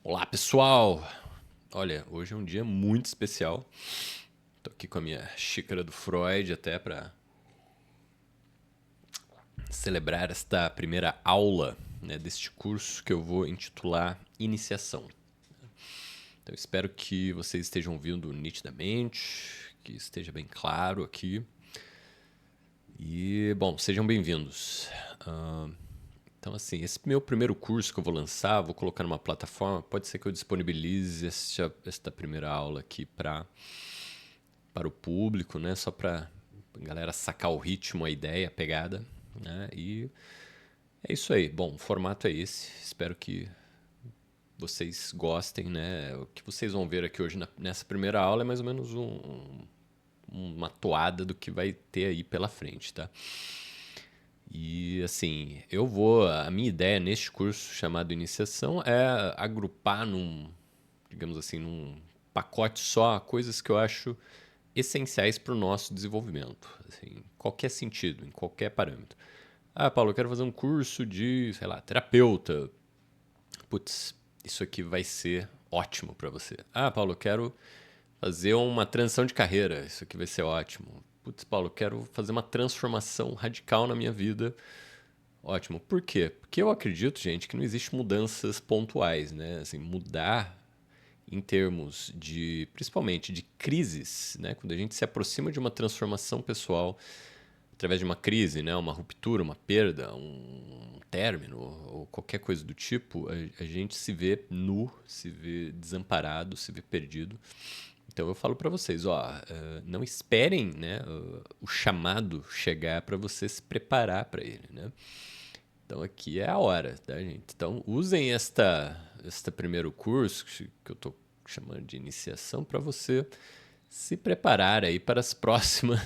Olá, pessoal! Olha, hoje é um dia muito especial. Tô aqui com a minha xícara do Freud até para celebrar esta primeira aula, né, deste curso que eu vou intitular Iniciação. Então, espero que vocês estejam ouvindo nitidamente, que esteja bem claro aqui. E, bom, sejam bem-vindos. Então, assim, esse meu primeiro curso que eu vou lançar, vou colocar numa plataforma, pode ser que eu disponibilize esta primeira aula aqui para o público, né? Só para a galera sacar o ritmo, a ideia, a pegada, né? E é isso aí. Bom, o formato é esse. Espero que vocês gostem, né? O que vocês vão ver aqui hoje nessa primeira aula é mais ou menos uma toada do que vai ter aí pela frente, tá? E assim, a minha ideia neste curso chamado Iniciação é agrupar digamos assim, num pacote só coisas que eu acho essenciais para o nosso desenvolvimento, assim, em qualquer sentido, em qualquer parâmetro. Ah, Paulo, eu quero fazer um curso de, sei lá, terapeuta. Putz, isso aqui vai ser ótimo para você. Ah, Paulo, eu quero fazer uma transição de carreira. Isso aqui vai ser ótimo. Putz, Paulo, eu quero fazer uma transformação radical na minha vida. Ótimo. Por quê? Porque eu acredito, gente, que não existe mudanças pontuais, né? Assim, mudar em termos de, principalmente de crises, né? Quando a gente se aproxima de uma transformação pessoal através de uma crise, né? Uma ruptura, uma perda, um término ou qualquer coisa do tipo, a gente se vê nu, se vê desamparado, se vê perdido. Então eu falo para vocês, não esperem, né, o chamado chegar para você se preparar para ele, né? Então aqui é a hora, tá, gente? Então usem esta primeiro curso que eu estou chamando de iniciação para você se preparar aí para as próximas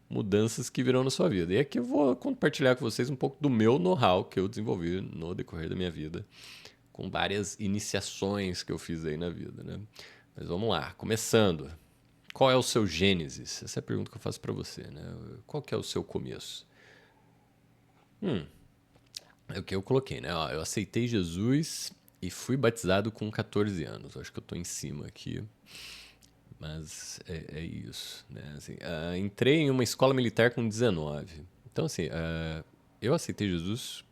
mudanças que virão na sua vida. E aqui eu vou compartilhar com vocês um pouco do meu know-how que eu desenvolvi no decorrer da minha vida, com várias iniciações que eu fiz aí na vida, né? Mas vamos lá, começando. Qual é o seu gênesis? Essa é a pergunta que eu faço para você, né? Qual que é o seu começo? É o que eu coloquei, né? Ó, eu aceitei Jesus e fui batizado com 14 anos. Acho que eu tô em cima aqui, mas é isso, né? Assim, entrei em uma escola militar com 19. Então, assim, eu aceitei Jesus,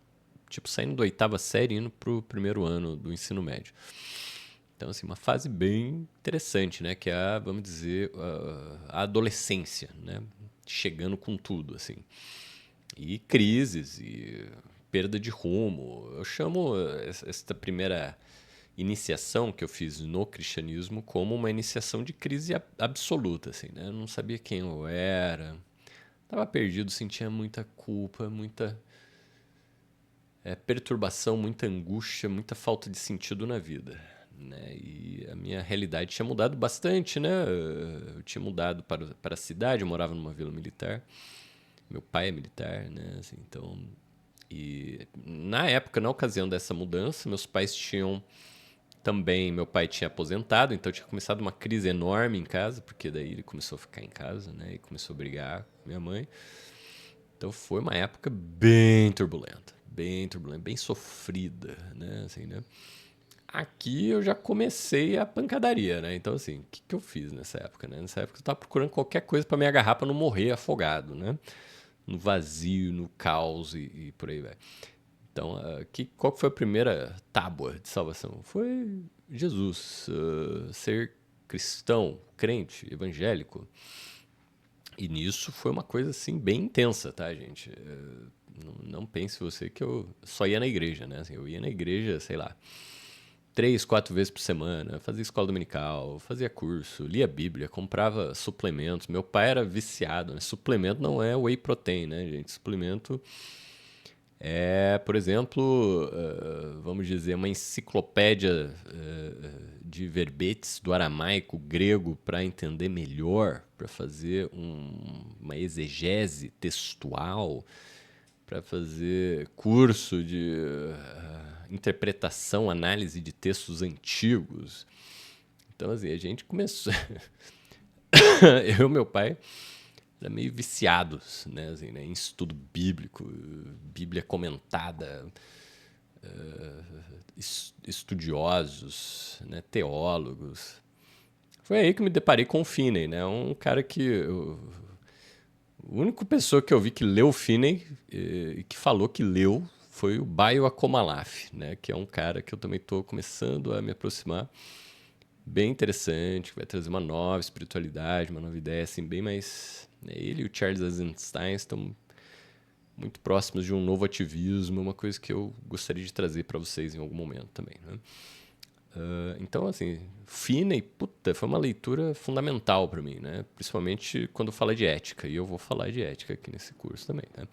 tipo, saindo da oitava série e indo pro primeiro ano do ensino médio. Então, assim, uma fase bem interessante, né? Que é vamos dizer, a adolescência, né? Chegando com tudo, assim. E crises, e perda de rumo. Eu chamo esta primeira iniciação que eu fiz no cristianismo como uma iniciação de crise absoluta, assim, né? Eu não sabia quem eu era, estava perdido, sentia muita culpa, muita perturbação, muita angústia, muita falta de sentido na vida, né? E a minha realidade tinha mudado bastante, né? Eu tinha mudado para a cidade, eu morava numa vila militar. Meu pai é militar, né? Assim, então, e na época, na ocasião dessa mudança, meus pais tinham também, meu pai tinha aposentado, então tinha começado uma crise enorme em casa, porque daí ele começou a ficar em casa, né? E começou a brigar com minha mãe. Então foi uma época bem turbulenta, bem sofrida, né? Assim, né? Aqui eu já comecei a pancadaria, né? Então, assim, o que eu fiz nessa época, né? Nessa época eu tava procurando qualquer coisa para me agarrar para não morrer afogado, né? No vazio, no caos e por aí vai. Então, qual que foi a primeira tábua de salvação? Foi Jesus, ser cristão, crente, evangélico. E nisso foi uma coisa assim bem intensa, tá, gente? Não pense você que eu só ia na igreja, né? Assim, eu ia na igreja, sei lá, 3, 4 vezes por semana, fazia escola dominical, fazia curso, lia Bíblia, comprava suplementos. Meu pai era viciado, né? Suplemento não é whey protein, né, gente? Suplemento é, por exemplo, vamos dizer, uma enciclopédia de verbetes do aramaico grego para entender melhor, para fazer uma exegese textual, para fazer curso de interpretação, análise de textos antigos. Então, assim, a gente começou. Eu e meu pai era meio viciados, né, assim, né, em estudo bíblico, Bíblia comentada, estudiosos, né, teólogos. Foi aí que eu me deparei com o Finney, né? Um cara que a única pessoa que eu vi que leu o Finney e que falou que leu foi o Bayo Akomalath, né? Que é um cara que eu também estou começando a me aproximar. Bem interessante, que vai trazer uma nova espiritualidade, uma nova ideia, assim, bem mais... né, ele e o Charles Eisenstein estão muito próximos de um novo ativismo, uma coisa que eu gostaria de trazer para vocês em algum momento também, né? Então, assim, Finney, puta, foi uma leitura fundamental para mim, né? Principalmente quando fala de ética, e eu vou falar de ética aqui nesse curso também, né?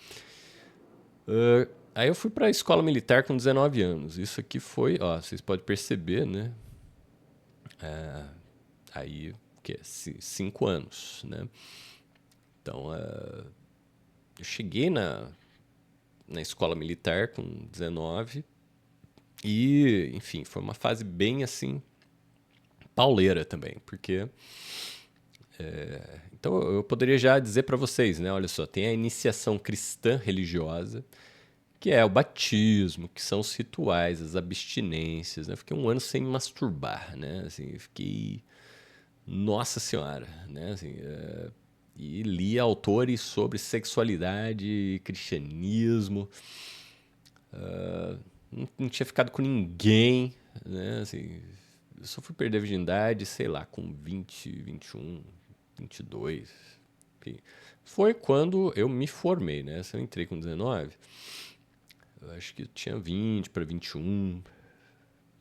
Aí eu fui para a escola militar com 19 anos. Isso aqui foi, ó, vocês podem perceber, né? Aí, o quê? 5 anos, né? Então, eu cheguei na escola militar com 19 e, enfim, foi uma fase bem, assim, pauleira também, porque... então, eu poderia já dizer para vocês, né? Olha só, tem a iniciação cristã religiosa, que é o batismo, que são os rituais, as abstinências, né? Fiquei um ano sem me masturbar, né? Assim, fiquei... Nossa Senhora, né? Assim, e li autores sobre sexualidade, cristianismo, não tinha ficado com ninguém, né? Assim, eu só fui perder a virgindade, sei lá, com 20, 21, 22. Enfim. Foi quando eu me formei, né? Se eu entrei com 19, eu acho que eu tinha 20 para 21,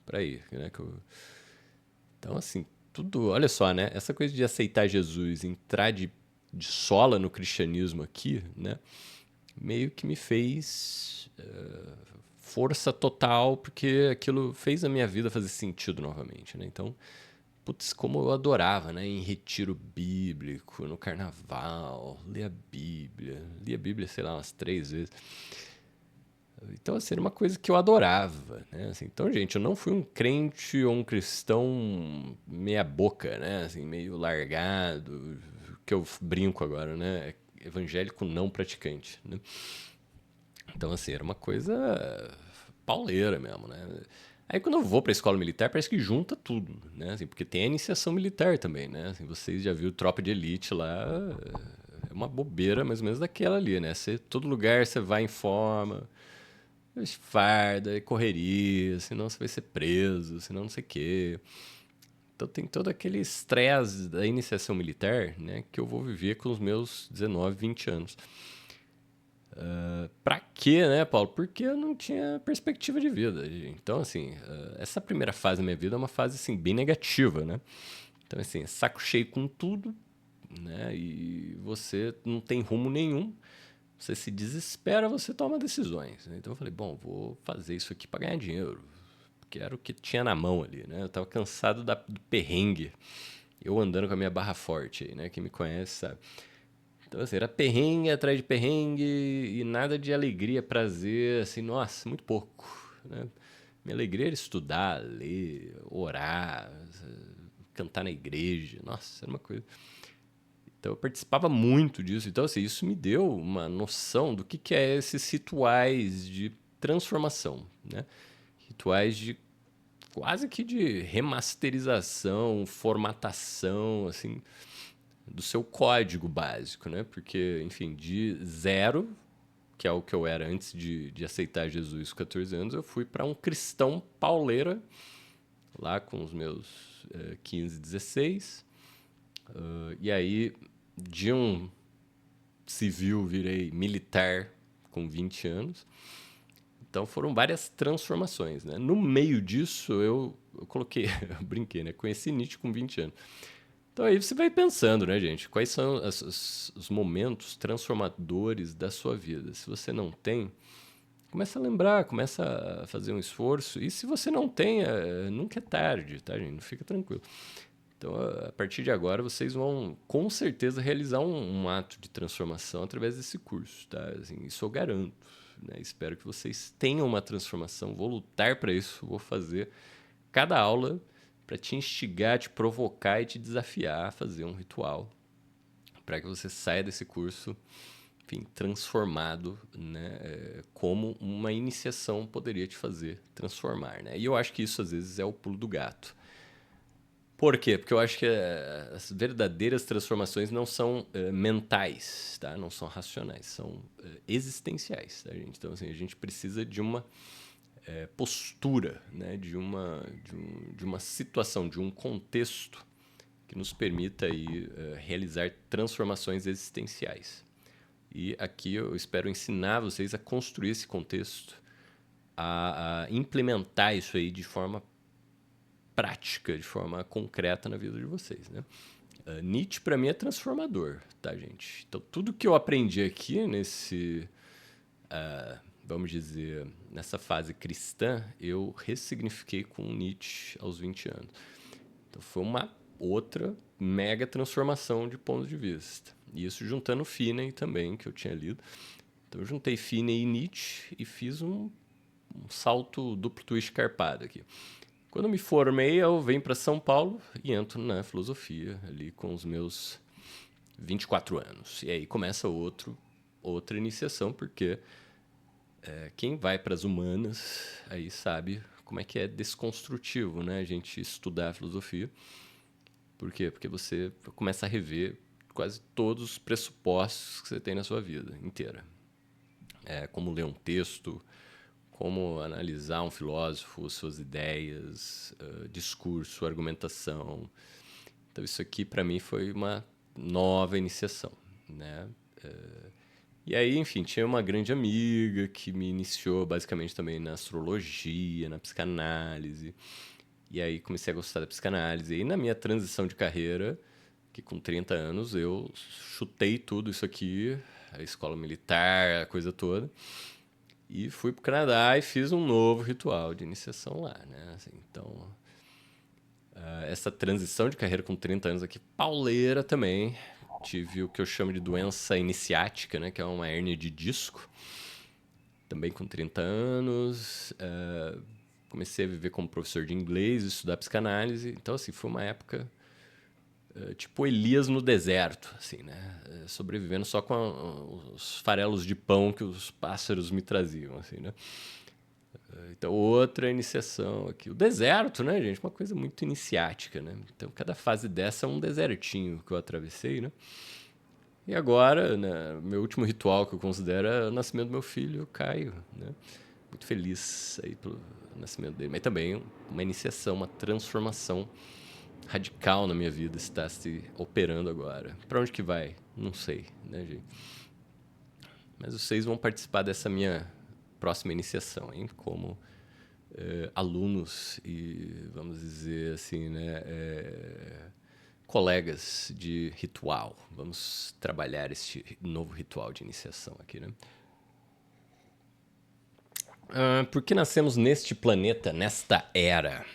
para aí, né? Então, assim, tudo. Olha só, né? Essa coisa de aceitar Jesus, entrar de sola no cristianismo aqui, né? Meio que me fez força total, porque aquilo fez a minha vida fazer sentido novamente, né? Então, putz, como eu adorava, né? Em retiro bíblico, no carnaval, ler a Bíblia. Li a Bíblia, sei lá, umas 3 vezes. Então, assim, era uma coisa que eu adorava, né? Assim, então, gente, eu não fui um crente ou um cristão meia boca, né? Assim, meio largado, que eu brinco agora, né? Evangélico não praticante, né? Então, assim, era uma coisa pauleira mesmo, né? Aí quando eu vou pra escola militar, parece que junta tudo, né? Assim, porque tem a iniciação militar também, né? Assim, vocês já viram Tropa de Elite lá, é uma bobeira mais ou menos daquela ali, né? Todo lugar você vai em forma, farda, é correria, senão você vai ser preso, senão não sei o quê. Então tem todo aquele estresse da iniciação militar, né? Que eu vou viver com os meus 19, 20 anos. Pra quê, né, Paulo? Porque eu não tinha perspectiva de vida. Então, assim, essa primeira fase da minha vida é uma fase, assim, bem negativa, né? Então, assim, saco cheio com tudo, né? E você não tem rumo nenhum. Você se desespera, você toma decisões, né? Então eu falei, bom, vou fazer isso aqui para ganhar dinheiro. Porque era o que tinha na mão ali, né? Eu tava cansado do perrengue. Eu andando com a minha barra forte aí, né? Quem me conhece sabe. Então, assim, era perrengue atrás de perrengue e nada de alegria, prazer, assim, nossa, muito pouco, né? Minha alegria era estudar, ler, orar, cantar na igreja, nossa, era uma coisa. Então eu participava muito disso. Então, assim, isso me deu uma noção do que é esses rituais de transformação, né? Rituais de quase que de remasterização, formatação, assim, do seu código básico, né? Porque, enfim, de zero, que é o que eu era antes de aceitar Jesus com 14 anos, eu fui para um cristão pauleira, lá com os meus 15, 16. E aí, de um civil, virei militar com 20 anos. Então foram várias transformações, né? No meio disso, eu coloquei, eu brinquei, né? Conheci Nietzsche com 20 anos. Então aí você vai pensando, né, gente? Quais são os momentos transformadores da sua vida? Se você não tem, começa a lembrar, começa a fazer um esforço. E se você não tem, nunca é tarde, tá, gente? Não fica tranquilo. Então, a partir de agora, vocês vão, com certeza, realizar um ato de transformação através desse curso, tá? Assim, isso eu garanto, né? Espero que vocês tenham uma transformação. Vou lutar para isso, vou fazer cada aula para te instigar, te provocar e te desafiar a fazer um ritual para que você saia desse curso enfim, transformado, né, como uma iniciação poderia te fazer transformar, né? E eu acho que isso às vezes é o pulo do gato. Por quê? Porque eu acho que as verdadeiras transformações não são mentais, tá? Não são racionais, são existenciais, tá, gente? Então, assim, a gente precisa de uma postura, né? De uma situação, de um contexto que nos permita aí, realizar transformações existenciais. E aqui eu espero ensinar vocês a construir esse contexto, a implementar isso aí de forma prática, de forma concreta na vida de vocês, né? Nietzsche para mim é transformador, tá, gente? Então tudo que eu aprendi aqui vamos dizer, nessa fase cristã, eu ressignifiquei com Nietzsche aos 20 anos. Então foi uma outra mega transformação de ponto de vista. E isso juntando Finney também, que eu tinha lido. Então eu juntei Finney e Nietzsche e fiz um salto duplo twist carpado aqui. Quando eu me formei, eu venho para São Paulo e entro na filosofia ali com os meus 24 anos. E aí começa outra iniciação, porque quem vai para as humanas aí sabe como é que é desconstrutivo, né? A gente estudar a filosofia. Por quê? Porque você começa a rever quase todos os pressupostos que você tem na sua vida inteira. Como ler um texto, como analisar um filósofo, suas ideias, discurso, argumentação. Então isso aqui para mim foi uma nova iniciação, né? E aí, enfim, tinha uma grande amiga que me iniciou basicamente também na astrologia, na psicanálise. E aí comecei a gostar da psicanálise. E na minha transição de carreira, que com 30 anos eu chutei tudo isso aqui, a escola militar, a coisa toda, e fui pro Canadá e fiz um novo ritual de iniciação lá, né? Assim, então, essa transição de carreira com 30 anos aqui, pauleira também. Tive o que eu chamo de doença iniciática, né? Que é uma hérnia de disco. Também com 30 anos. Comecei a viver como professor de inglês, estudar psicanálise. Então, assim, foi uma época tipo Elias no deserto, assim, né? Sobrevivendo só com os farelos de pão que os pássaros me traziam, assim, né? Então, outra iniciação aqui. O deserto, né, gente? Uma coisa muito iniciática, né? Então, cada fase dessa é um desertinho que eu atravessei, né? E agora, né, meu último ritual que eu considero é o nascimento do meu filho, Caio, né? Muito feliz aí pelo nascimento dele. Mas também uma iniciação, uma transformação radical na minha vida está se operando agora. Para onde que vai? Não sei, né, gente? Mas vocês vão participar dessa minha próxima iniciação, hein? Como alunos e, vamos dizer assim, né, colegas de ritual. Vamos trabalhar este novo ritual de iniciação aqui, né? Por que nascemos neste planeta, nesta era?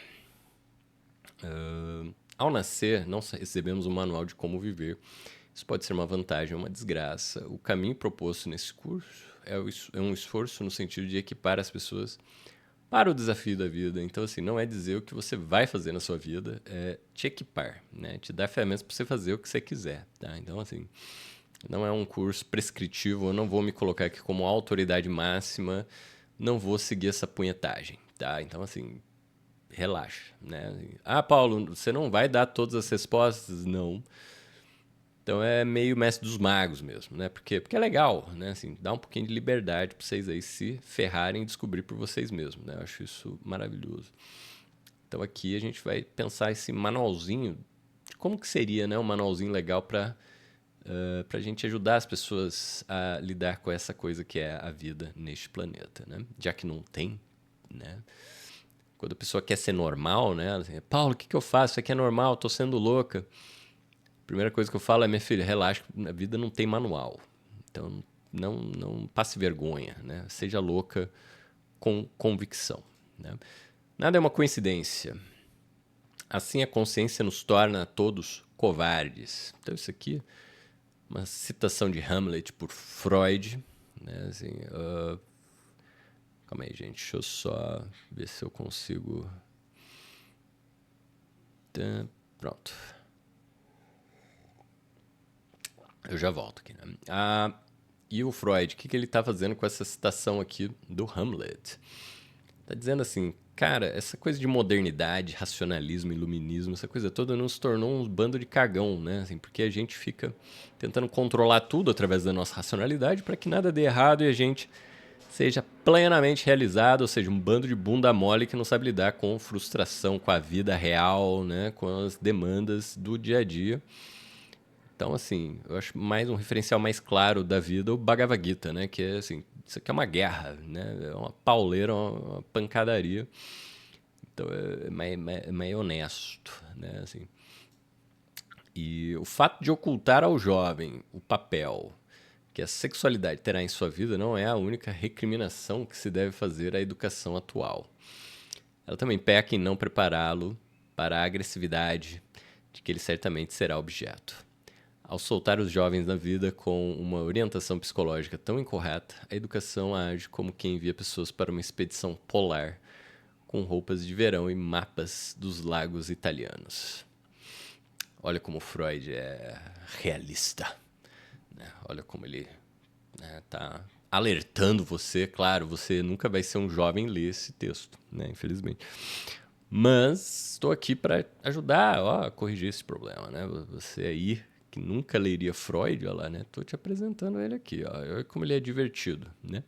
Ao nascer, não recebemos um manual de como viver. Isso pode ser uma vantagem ou uma desgraça. O caminho proposto nesse curso é um esforço no sentido de equipar as pessoas para o desafio da vida. Então, assim, não é dizer o que você vai fazer na sua vida, é te equipar, né? Te dar ferramentas para você fazer o que você quiser, tá? Então, assim, não é um curso prescritivo, eu não vou me colocar aqui como autoridade máxima, não vou seguir essa punhetagem, tá? Então, assim, relaxa, né? Ah, Paulo, você não vai dar todas as respostas? Não. Então é meio mestre dos magos mesmo, né? Porque é legal, né? Assim, dá um pouquinho de liberdade para vocês aí se ferrarem e descobrir por vocês mesmos, né? Eu acho isso maravilhoso. Então aqui a gente vai pensar esse manualzinho de como que seria, né? Um manualzinho legal para a gente ajudar as pessoas a lidar com essa coisa que é a vida neste planeta, né? Já que não tem, né? Quando a pessoa quer ser normal, né? Assim, Paulo, o que eu faço? Isso aqui é normal, tô sendo louca. A primeira coisa que eu falo é, minha filha, relaxa, a vida não tem manual. Então, não passe vergonha, né? Seja louca com convicção, né? Nada é uma coincidência. Assim, a consciência nos torna todos covardes. Então, isso aqui é uma citação de Hamlet por Freud, né? Assim, calma aí, gente. Deixa eu só ver se eu consigo... Pronto. Eu já volto aqui, né? E o Freud, o que ele está fazendo com essa citação aqui do Hamlet? Está dizendo assim, cara, essa coisa de modernidade, racionalismo, iluminismo, essa coisa toda nos tornou um bando de cagão, né? Assim, porque a gente fica tentando controlar tudo através da nossa racionalidade para que nada dê errado e a gente seja plenamente realizado, ou seja, um bando de bunda mole que não sabe lidar com frustração, com a vida real, né? Com as demandas do dia a dia. Então, assim, eu acho mais um referencial mais claro da vida o Bhagavad Gita, né? Que é assim, isso aqui é uma guerra, né? É uma pauleira, uma pancadaria. Então é mais honesto, né? Assim. E o fato de ocultar ao jovem o papel que a sexualidade terá em sua vida não é a única recriminação que se deve fazer à educação atual. Ela também peca em não prepará-lo para a agressividade de que ele certamente será objeto. Ao soltar os jovens na vida com uma orientação psicológica tão incorreta, a educação age como quem envia pessoas para uma expedição polar com roupas de verão e mapas dos lagos italianos. Olha como Freud é realista. Né? Olha como ele está alertando você. Claro, você nunca vai ser um jovem ler esse texto, né? Infelizmente. Mas estou aqui para ajudar a corrigir esse problema. Né? Você aí que nunca leria Freud, olha lá, né? Tô te apresentando ele aqui, ó. Olha como ele é divertido, né?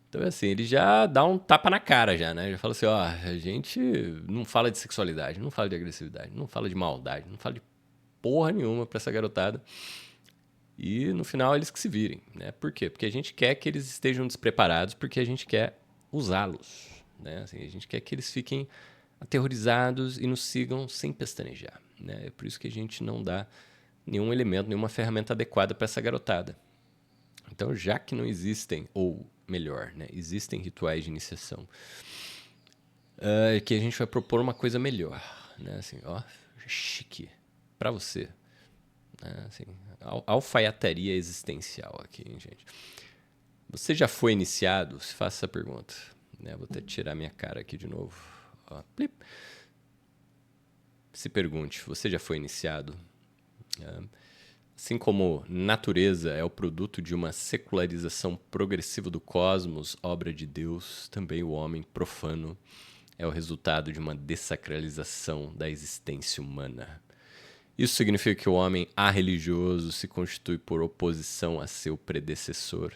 Então, assim, ele já dá um tapa na cara já, né? Já fala assim, ó, a gente não fala de sexualidade, não fala de agressividade, não fala de maldade, não fala de porra nenhuma pra essa garotada. E, no final, eles que se virem, né? Por quê? Porque a gente quer que eles estejam despreparados, porque a gente quer usá-los, né? Assim, a gente quer que eles fiquem aterrorizados e nos sigam sem pestanejar, né? É por isso que a gente não dá nenhum elemento, nenhuma ferramenta adequada para essa garotada. Então, já que não existem, ou melhor, né, existem rituais de iniciação, que a gente vai propor uma coisa melhor, né, assim, ó, chique, para você, né, assim, alfaiataria existencial aqui, hein, gente. Você já foi iniciado? Se faça essa pergunta, né, vou até tirar minha cara aqui de novo, ó, plip. Se pergunte, você já foi iniciado? Assim como natureza é o produto de uma secularização progressiva do cosmos, obra de Deus, também o homem profano é o resultado de uma dessacralização da existência humana. Isso significa que o homem arreligioso se constitui por oposição a seu predecessor,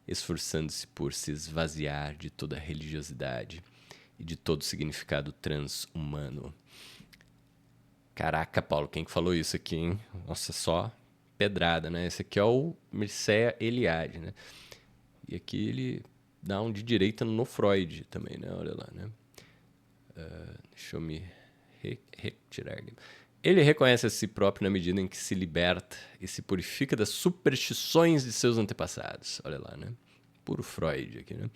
esforçando-se por se esvaziar de toda religiosidade e de todo significado transhumano. Caraca, Paulo, quem que falou isso aqui, hein? Nossa, só pedrada, né? Esse aqui é o Mircea Eliade, né? E aqui ele dá um de direita no Freud também, né? Olha lá, né? Deixa eu me retirar aqui. Ele reconhece a si próprio na medida em que se liberta e se purifica das superstições de seus antepassados. Olha lá, né? Puro Freud aqui, né?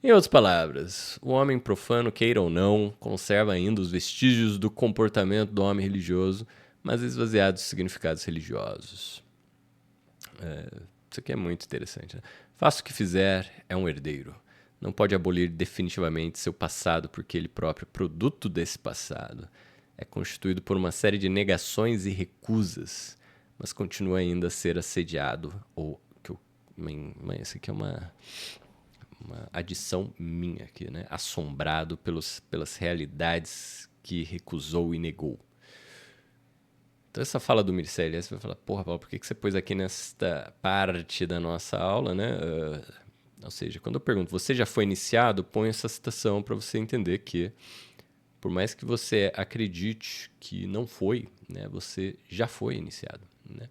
Em outras palavras, o homem profano, queira ou não, conserva ainda os vestígios do comportamento do homem religioso, mas esvaziado dos significados religiosos. Isso aqui é muito interessante. Né? Faça o que fizer, é um herdeiro. Não pode abolir definitivamente seu passado, porque ele próprio é produto desse passado. É constituído por uma série de negações e recusas, mas continua ainda a ser assediado, ou... Isso aqui é uma adição minha aqui, né? Assombrado pelas realidades que recusou e negou. Então essa fala do Mircea Eliade, você vai falar, porra, Paulo, por que você pôs aqui nesta parte da nossa aula, né? Ou seja, quando eu pergunto, você já foi iniciado? Põe essa citação para você entender que, por mais que você acredite que não foi, né? Você já foi iniciado, né?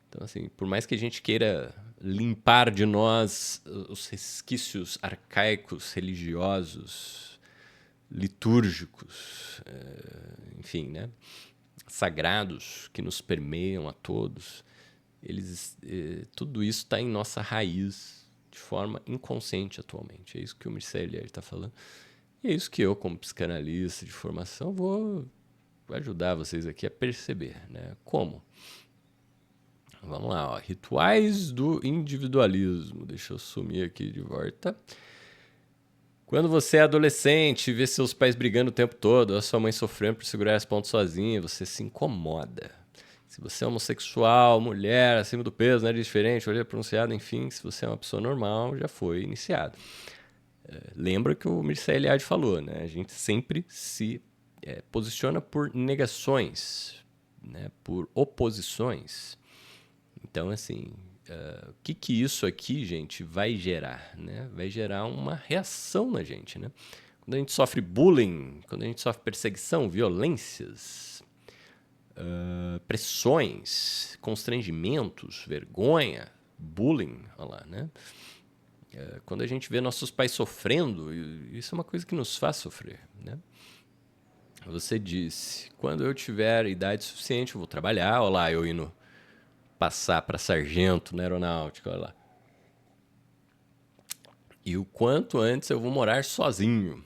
Então, assim, por mais que a gente queira limpar de nós os resquícios arcaicos, religiosos, litúrgicos, enfim, né? Sagrados que nos permeiam a todos, tudo isso está em nossa raiz de forma inconsciente atualmente. É isso que o Mircea Eliade está falando. E é isso que eu, como psicanalista de formação, vou ajudar vocês aqui a perceber, né? Como? Vamos lá, ó. Rituais do individualismo. Deixa eu sumir aqui de volta. Quando você é adolescente e vê seus pais brigando o tempo todo, a sua mãe sofrendo por segurar as pontas sozinha, você se incomoda. Se você é homossexual, mulher, acima do peso, nariz diferente, orelha pronunciada, enfim, se você é uma pessoa normal, já foi iniciado. Lembra que o Mircea Eliade falou, né? A gente sempre se posiciona por negações, né? Por oposições. Então, assim, o que isso aqui, gente, vai gerar, né? Vai gerar uma reação na gente, né? Quando a gente sofre bullying, quando a gente sofre perseguição, violências, pressões, constrangimentos, vergonha, bullying, olha lá, né? Quando a gente vê nossos pais sofrendo, isso é uma coisa que nos faz sofrer, né? Você disse, quando eu tiver idade suficiente, eu vou trabalhar, olha lá, eu indo passar para sargento na aeronáutica, olha lá. E o quanto antes eu vou morar sozinho.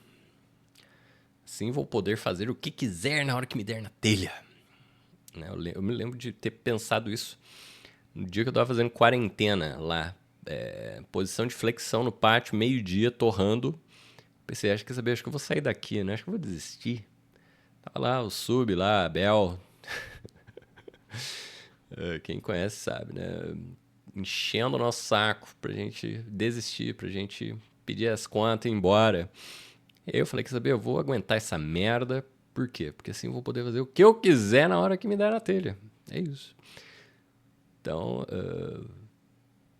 Assim vou poder fazer o que quiser na hora que me der na telha. Né? Eu me lembro de ter pensado isso no dia que eu estava fazendo quarentena lá. Posição de flexão no pátio, meio-dia, torrando. Pensei, acho que eu vou sair daqui, né? Acho que eu vou desistir. Tava lá o Sub, lá, a Bel. Quem conhece sabe, né? Enchendo o nosso saco pra gente desistir, pra gente pedir as contas e ir embora. E aí eu falei, quer saber, eu vou aguentar essa merda. Por quê? Porque assim eu vou poder fazer o que eu quiser na hora que me der na telha. É isso. Então,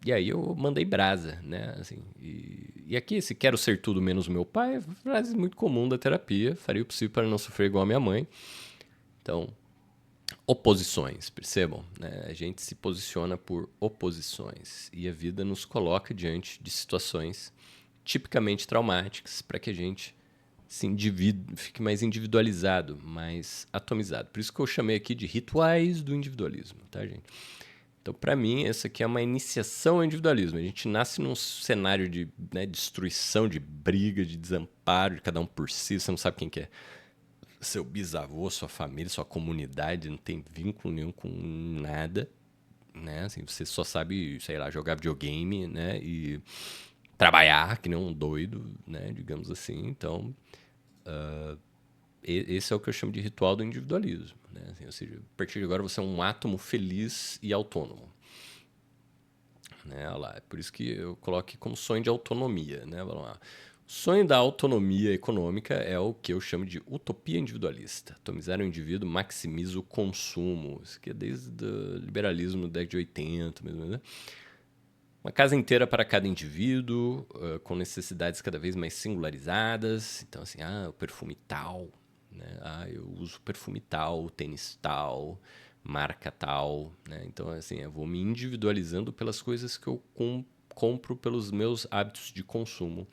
e aí eu mandei brasa, né? Assim, e aqui, se quero ser tudo menos meu pai, frase muito comum da terapia. Faria o possível para não sofrer igual a minha mãe. Então, oposições, percebam? Né? A gente se posiciona por oposições. E a vida nos coloca diante de situações tipicamente traumáticas para que a gente fique mais individualizado, mais atomizado. Por isso que eu chamei aqui de rituais do individualismo, tá, gente? Então, para mim, essa aqui é uma iniciação ao individualismo. A gente nasce num cenário de destruição, de briga, de desamparo, de cada um por si. Você não sabe quem que é seu bisavô, sua família, sua comunidade, não tem vínculo nenhum com nada, né? Assim, você só sabe, sei lá, jogar videogame, né? E trabalhar que nem um doido, né? Digamos assim. Então, esse é o que eu chamo de ritual do individualismo, né? Assim, ou seja, a partir de agora você é um átomo feliz e autônomo. Né? Olha lá, é por isso que eu coloco como sonho de autonomia, né? Vamos lá. O sonho da autonomia econômica é o que eu chamo de utopia individualista. Atomizar o indivíduo maximiza o consumo. Isso aqui é desde o liberalismo da década de 80, mesmo, né? Uma casa inteira para cada indivíduo, com necessidades cada vez mais singularizadas. Então, assim, o perfume tal, né? Eu uso perfume tal, tênis tal, marca tal, né? Então, assim, eu vou me individualizando pelas coisas que eu compro pelos meus hábitos de consumo.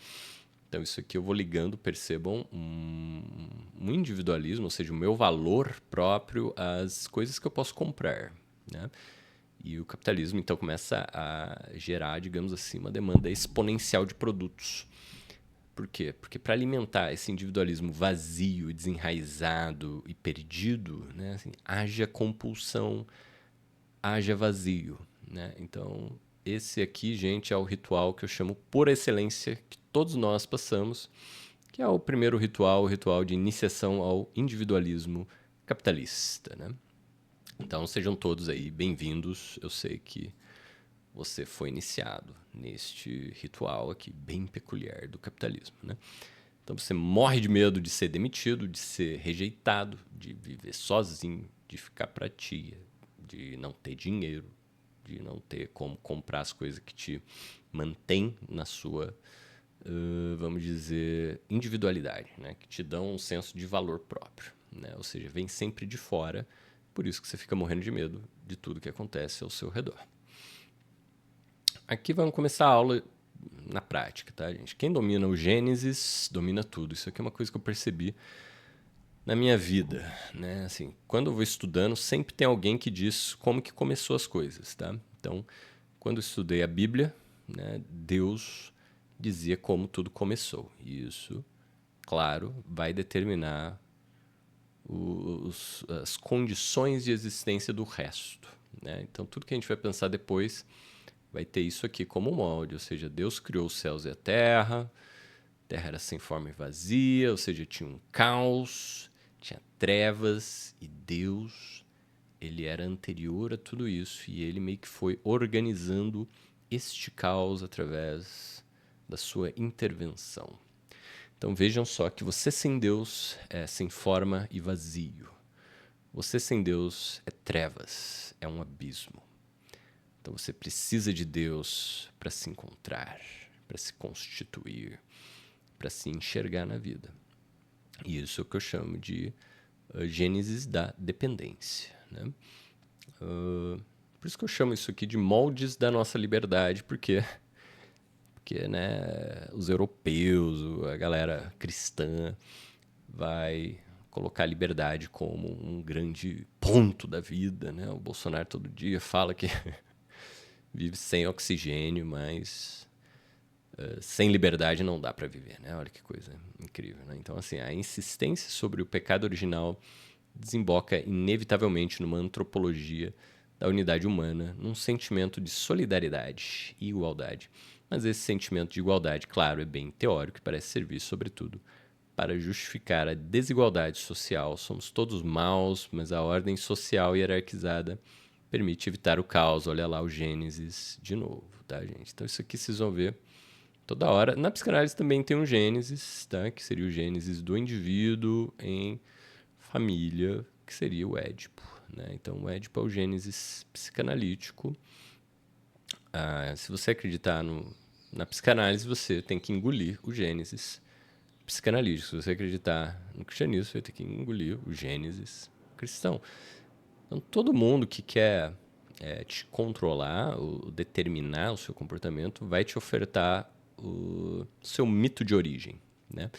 Então, isso aqui eu vou ligando, percebam, um individualismo, ou seja, o meu valor próprio às coisas que eu posso comprar, né? E o capitalismo, então, começa a gerar, digamos assim, uma demanda exponencial de produtos. Por quê? Porque para alimentar esse individualismo vazio, desenraizado e perdido, né, assim, haja compulsão, haja vazio. Né? Então, esse aqui, gente, é o ritual que eu chamo por excelência, que todos nós passamos, que é o primeiro ritual, o ritual de iniciação ao individualismo capitalista. Né? Então, sejam todos aí bem-vindos. Eu sei que você foi iniciado neste ritual aqui, bem peculiar do capitalismo. Né? Então, você morre de medo de ser demitido, de ser rejeitado, de viver sozinho, de ficar para tia, de não ter dinheiro, de não ter como comprar as coisas que te mantém na sua, vamos dizer, individualidade, né? Que te dão um senso de valor próprio. Né? Ou seja, vem sempre de fora, por isso que você fica morrendo de medo de tudo que acontece ao seu redor. Aqui vamos começar a aula na prática, tá, gente? Quem domina o Gênesis, domina tudo. Isso aqui é uma coisa que eu percebi na minha vida, né? Assim, quando eu vou estudando, sempre tem alguém que diz como que começou as coisas, tá? Então, quando eu estudei a Bíblia, né, Deus dizia como tudo começou. E isso, claro, vai determinar as condições de existência do resto, né? Então, tudo que a gente vai pensar depois vai ter isso aqui como molde, ou seja, Deus criou os céus e a terra era sem forma e vazia, ou seja, tinha um caos, tinha trevas, e Deus ele era anterior a tudo isso e ele meio que foi organizando este caos através da sua intervenção. Então vejam só que você sem Deus é sem forma e vazio. Você sem Deus é trevas, é um abismo. Então você precisa de Deus para se encontrar, para se constituir, para se enxergar na vida. E isso é o que eu chamo de gênesis da dependência, né? Por isso que eu chamo isso aqui de moldes da nossa liberdade, porque né, os europeus, a galera cristã vai colocar a liberdade como um grande ponto da vida, né? O Bolsonaro todo dia fala que vive sem oxigênio, mas sem liberdade não dá para viver, né? Olha que coisa incrível, né? Então, assim, a insistência sobre o pecado original desemboca inevitavelmente numa antropologia da unidade humana, num sentimento de solidariedade e igualdade. Mas esse sentimento de igualdade, claro, é bem teórico e parece servir, sobretudo, para justificar a desigualdade social. Somos todos maus, mas a ordem social hierarquizada permite evitar o caos. Olha lá o Gênesis de novo, tá, gente? Então isso aqui vocês vão ver toda hora. Na psicanálise também tem um Gênesis, tá? Que seria o Gênesis do indivíduo em família, que seria o Édipo, né? Então o Édipo é o Gênesis psicanalítico. Se você acreditar na psicanálise, você tem que engolir o Gênesis psicanalítico. Se você acreditar no cristianismo, você vai ter que engolir o Gênesis cristão. Então, todo mundo que quer te controlar, ou determinar o seu comportamento, vai te ofertar o seu mito de origem, né?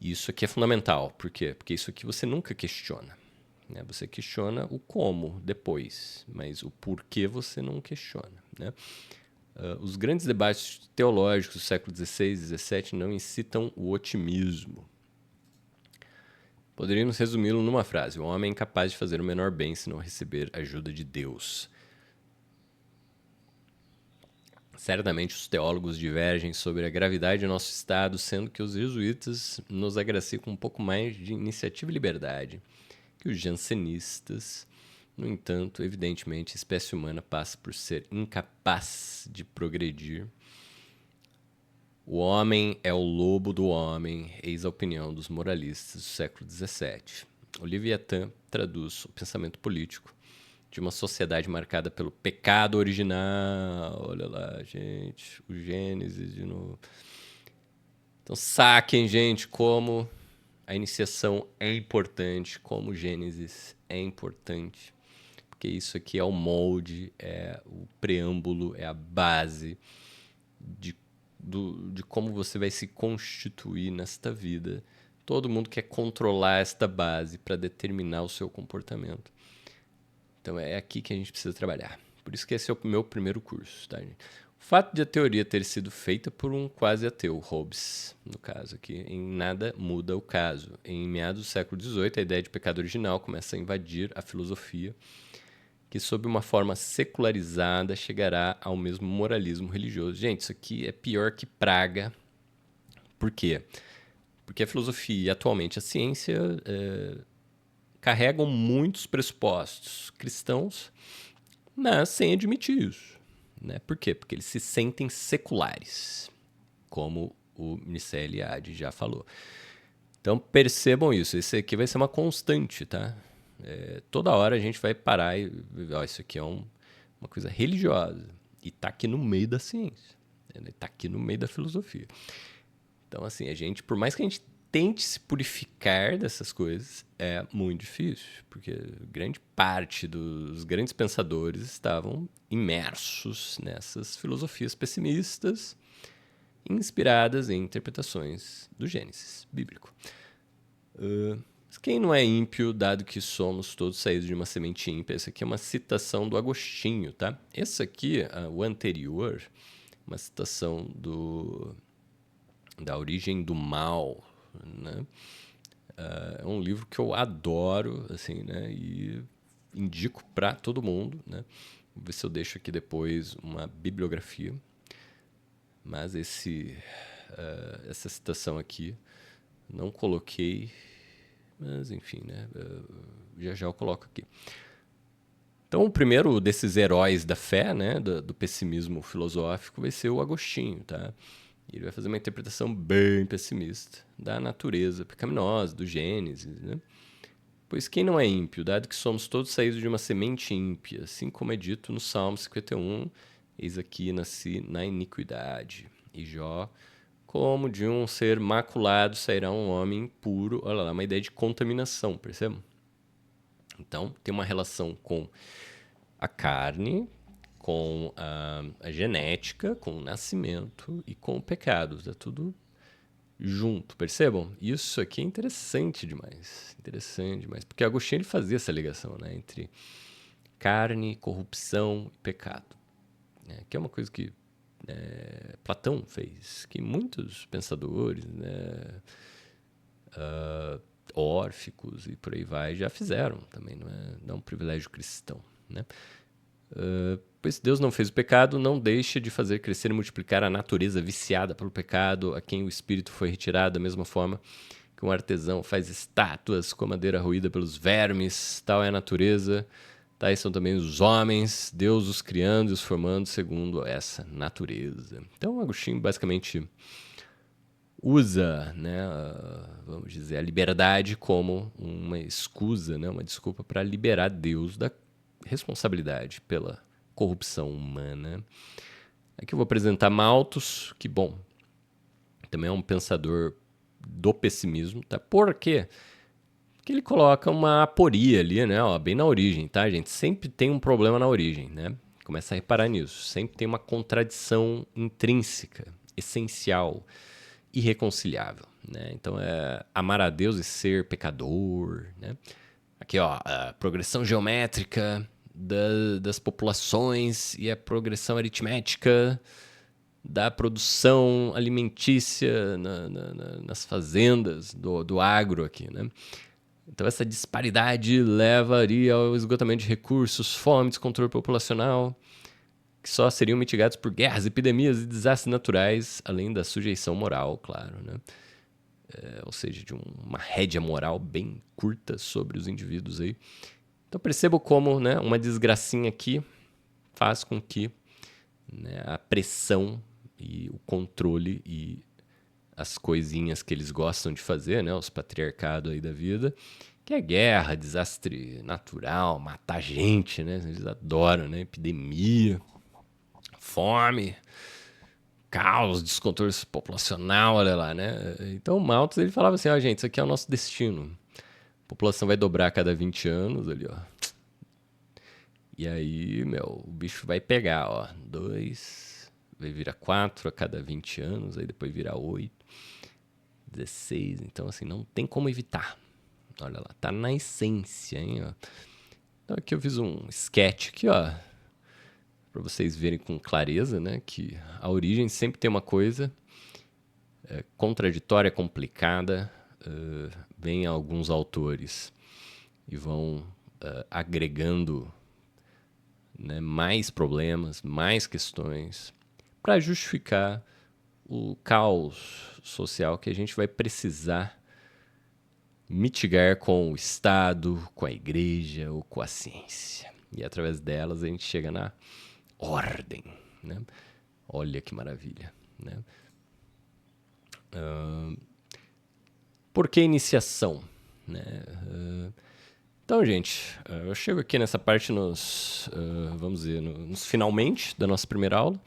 E isso aqui é fundamental. Por quê? Porque isso aqui você nunca questiona, né? Você questiona o como depois, mas o porquê você não questiona, né? Os grandes debates teológicos do século XVI e XVII não incitam o otimismo. Poderíamos resumi-lo numa frase: o homem é incapaz de fazer o menor bem se não receber ajuda de Deus. Certamente os teólogos divergem sobre a gravidade de nosso estado, sendo que os jesuítas nos agraciam com um pouco mais de iniciativa e liberdade que os jansenistas. No entanto, evidentemente, a espécie humana passa por ser incapaz de progredir. O homem é o lobo do homem, eis a opinião dos moralistas do século XVII. O Leviatã traduz o pensamento político de uma sociedade marcada pelo pecado original. Olha lá, gente, o Gênesis de novo. Então, saquem, gente, como a iniciação é importante, como o Gênesis é importante. Porque isso aqui é o molde, é o preâmbulo, é a base de como você vai se constituir nesta vida. Todo mundo quer controlar esta base para determinar o seu comportamento. Então é aqui que a gente precisa trabalhar. Por isso que esse é o meu primeiro curso, tá, gente? O fato de a teoria ter sido feita por um quase ateu, Hobbes, no caso aqui, em nada muda o caso. Em meados do século XVIII, a ideia de pecado original começa a invadir a filosofia, que sob uma forma secularizada chegará ao mesmo moralismo religioso. Gente, isso aqui é pior que praga. Por quê? Porque a filosofia e atualmente a ciência carregam muitos pressupostos cristãos, mas sem admitir isso, né? Por quê? Porque eles se sentem seculares, como o Mircea Eliade já falou. Então percebam isso, esse aqui vai ser uma constante, tá? Toda hora a gente vai parar e isso aqui é uma coisa religiosa e está aqui no meio da ciência, está aqui no meio da filosofia. Então, assim, a gente, por mais que a gente tente se purificar dessas coisas, é muito difícil, porque grande parte dos grandes pensadores estavam imersos nessas filosofias pessimistas, inspiradas em interpretações do Gênesis bíblico. Quem não é ímpio, dado que somos todos saídos de uma semente ímpia? Essa aqui é uma citação do Agostinho, tá? Essa aqui, o anterior, uma citação da Origem do Mal, né? É um livro que eu adoro, assim, né? E indico para todo mundo, né? Vou ver se eu deixo aqui depois uma bibliografia. Mas essa citação aqui não coloquei, mas enfim, né? Já eu coloco aqui. Então, o primeiro desses heróis da fé, né, do pessimismo filosófico, vai ser o Agostinho, tá? Ele vai fazer uma interpretação bem pessimista da natureza pecaminosa, do Gênesis, né? Pois quem não é ímpio, dado que somos todos saídos de uma semente ímpia, assim como é dito no Salmo 51, eis aqui nasci na iniquidade. E Jó, como de um ser maculado sairá um homem impuro. Olha lá, uma ideia de contaminação, percebam? Então, tem uma relação com a carne, com a genética, com o nascimento e com o pecado. Está tudo junto, percebam? Isso aqui é interessante demais. Interessante demais. Porque Agostinho ele fazia essa ligação, né, entre carne, corrupção e pecado. Né, que é uma coisa que Platão fez, que muitos pensadores, né, órficos e por aí vai, já fizeram também, não é um privilégio cristão. Né? Pois Deus não fez o pecado, não deixa de fazer crescer e multiplicar a natureza viciada pelo pecado, a quem o espírito foi retirado, da mesma forma que um artesão faz estátuas com a madeira roída pelos vermes, tal é a natureza, tais são também os homens, Deus os criando e os formando segundo essa natureza. Então, Agostinho basicamente usa, né, vamos dizer, a liberdade como uma escusa, né, uma desculpa para liberar Deus da responsabilidade pela corrupção humana. Aqui eu vou apresentar Malthus, que, bom, também é um pensador do pessimismo, tá? Por quê? Porque ele coloca uma aporia ali, né, ó, bem na origem, tá, gente? Sempre tem um problema na origem, né? Começa a reparar nisso. Sempre tem uma contradição intrínseca, essencial, irreconciliável, né? Então é amar a Deus e ser pecador, né? Aqui, ó, a progressão geométrica das populações e a progressão aritmética da produção alimentícia nas fazendas do agro aqui, né? Então essa disparidade levaria ao esgotamento de recursos, fome, descontrole populacional, que só seriam mitigados por guerras, epidemias e desastres naturais, além da sujeição moral, claro, né? Ou seja, de uma rédea moral bem curta sobre os indivíduos aí. Então percebo como, né, uma desgracinha aqui faz com que, né, a pressão e o controle e as coisinhas que eles gostam de fazer, né, os patriarcados aí da vida, que é guerra, desastre natural, matar gente, né, eles adoram, né, epidemia, fome, caos, descontrole populacional, olha lá, né? Então o Malthus ele falava assim, ó, gente, isso aqui é o nosso destino. A população vai dobrar a cada 20 anos ali, ó. E aí, meu, o bicho vai pegar, ó. 2, vai virar 4 a cada 20 anos, aí depois vira 8, 16. Então, assim, não tem como evitar. Olha lá, tá na essência, hein, ó. Então aqui eu fiz um sketch aqui, ó, para vocês verem com clareza, né, que a origem sempre tem uma coisa contraditória, complicada. Vem alguns autores e vão agregando, né, mais problemas, mais questões para justificar o caos social que a gente vai precisar mitigar com o Estado, com a igreja ou com a ciência. E através delas a gente chega na ordem, né? Olha que maravilha, né? Por que iniciação? Né? Então, gente, eu chego aqui nessa parte vamos dizer, nos finalmente da nossa primeira aula.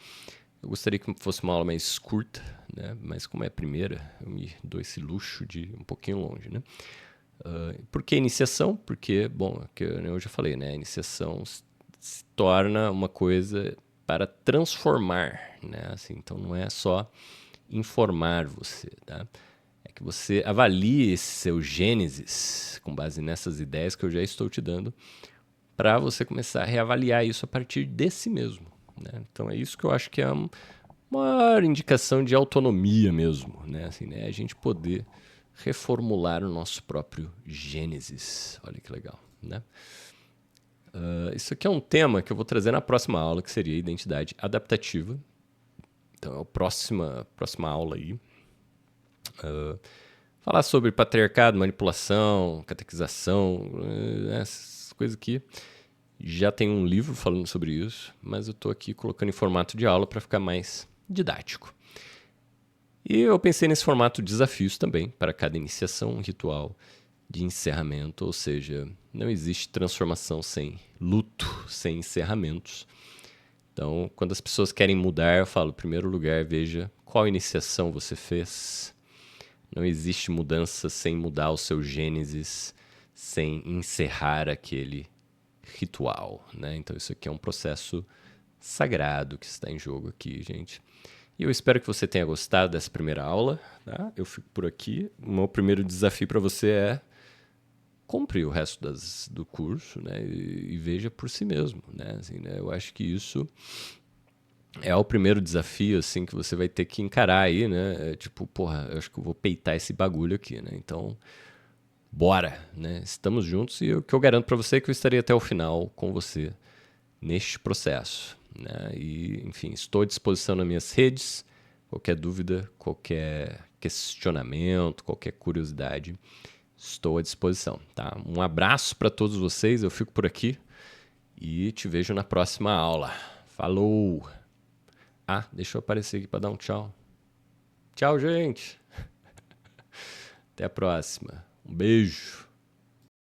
Eu gostaria que fosse uma aula mais curta, né? Mas como é a primeira, eu me dou esse luxo de ir um pouquinho longe, né? Por que iniciação? Porque, bom, que eu já falei, né? A iniciação se torna uma coisa para transformar, né? Assim, então não é só informar você, tá? É que você avalie esse seu gênesis com base nessas ideias que eu já estou te dando para você começar a reavaliar isso a partir de si mesmo, né? Então é isso que eu acho que é uma maior indicação de autonomia mesmo, né? Assim, né? A gente poder reformular o nosso próprio gênesis. Olha que legal, né? Isso aqui é um tema que eu vou trazer na próxima aula, que seria a identidade adaptativa. Então é a próxima aula aí. Falar sobre patriarcado, manipulação, catequização, essas coisas aqui. Já tem um livro falando sobre isso, mas eu estou aqui colocando em formato de aula para ficar mais didático. E eu pensei nesse formato de desafios também, para cada iniciação, um ritual de encerramento, ou seja, não existe transformação sem luto, sem encerramentos. Então, quando as pessoas querem mudar, eu falo, em primeiro lugar, veja qual iniciação você fez. Não existe mudança sem mudar o seu gênesis, sem encerrar aquele ritual, né? Então isso aqui é um processo sagrado que está em jogo aqui, gente. E eu espero que você tenha gostado dessa primeira aula, tá? Eu fico por aqui. O meu primeiro desafio para você é compre o resto do curso, né? E veja por si mesmo, né? Assim, né? Eu acho que isso é o primeiro desafio, assim, que você vai ter que encarar aí, né? É tipo, porra, eu acho que eu vou peitar esse bagulho aqui, né? Então, bora, né? Estamos juntos e o que eu garanto para você é que eu estarei até o final com você neste processo, né? E, enfim, estou à disposição nas minhas redes. Qualquer dúvida, qualquer questionamento, qualquer curiosidade, estou à disposição, tá? Um abraço para todos vocês, eu fico por aqui e te vejo na próxima aula. Falou! Ah, deixa eu aparecer aqui para dar um tchau. Tchau, gente! Até a próxima. Um beijo!